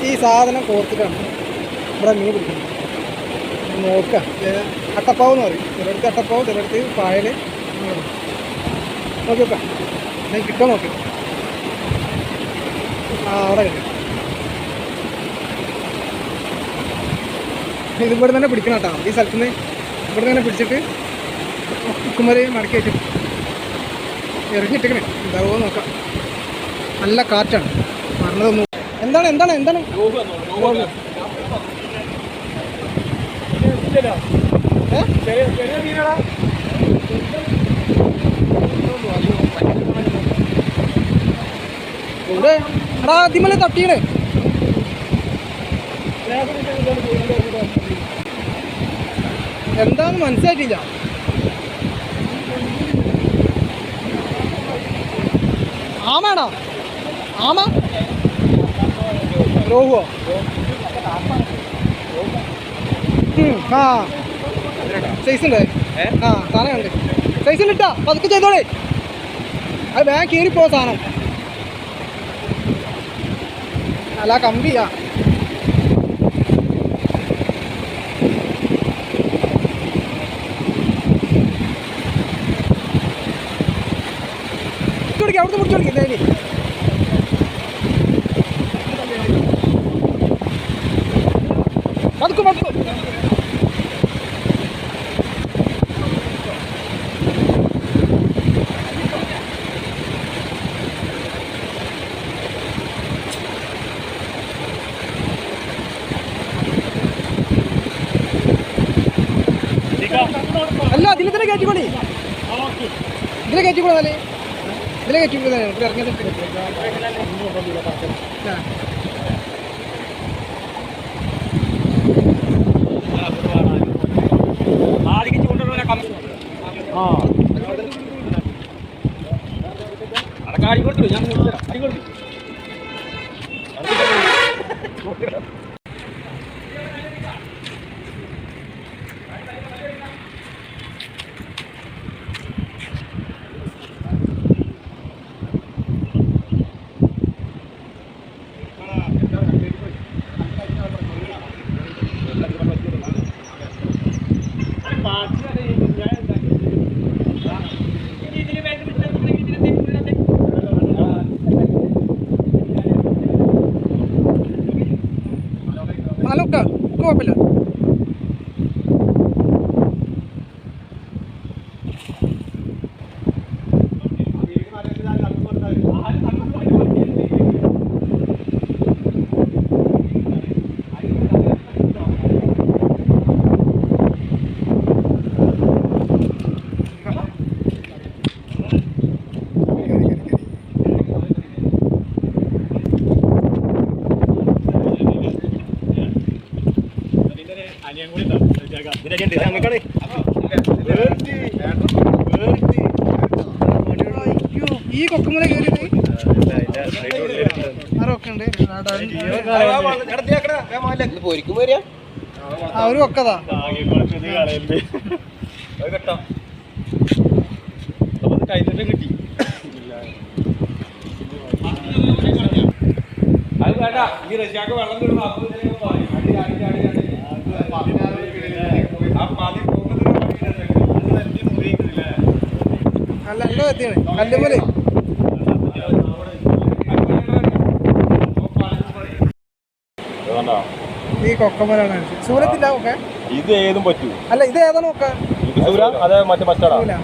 ഈ സാധനം കോർത്തിട്ടാണ് ഇവിടെ മീൻ പിടിക്കുന്നത്. നോക്കുക, അട്ടപ്പാവ് എന്ന് പറയും. ചിലടത്ത് അട്ടപ്പാവ്, ചിലടത്ത് പായൽ. നോക്കി നോക്കാം, ഞാൻ കിട്ടോ നോക്കി. അവിടെ കിട്ടും. ഇതിവിടെ തന്നെ പിടിക്കണം കേട്ടോ. ഈ സ്ഥലത്ത് നിന്ന് ഇവിടെ തന്നെ പിടിച്ചിട്ട് കുക്കുമരി മടക്കി വെച്ചിട്ട് എറിഞ്ഞിട്ടിക്കണേ. എന്താവോ നോക്കാം. നല്ല കാറ്റാണ്, മറന്നതൊന്നും. എന്താണ് എന്താണ് എന്താണ് ഇവിടെ എടാ അതിമല തട്ടീണ്. എന്താന്ന് മനസ്സിലായിട്ടില്ല. ആമാണോ? ആമ രോഹുവോ? ആ സൈസ് ഉണ്ട്. ആ സാധനം ഉണ്ട്, സൈസ് ഉണ്ട് ഇട്ടാ. പതുക്കെ ചെയ്തോളേ, അത് വേഗം കീറിപ്പോ സാധനം. അല്ല കമ്പിയാ. അവിടുത്തെ മുടിച്ചു കൊടുക്കില്ല. പതുക്കും പതുക്കും. അല്ല ഇതിൽ തന്നെ കയറ്റിക്കോളി, ഇതിലെ കയറ്റിക്കോളാലേ, ഇതിലെ കയറ്റിക്കോളാ. ഇറങ്ങിയത് കുഴപ്പമില്ല. ഈ കൊക്കുമല കയറിയത് ഒരു കൊക്കതാ. കിട്ടി അത് വേണ്ട. ഈ റഷ്യാക്ക് വെള്ളം കിട്ടും. നല്ല എത്തിയാണ് കല്ലുമല. ഈ കൊക്കമലാണ് സൂരത്തില്ല ഒക്കെ. ഇത് ഏതും പറ്റൂ. അല്ല ഇത് ഏതാണ് നോക്ക? ഇത് സൂര, അതെ മറ്റേ മസ്റ്റാർഡ്.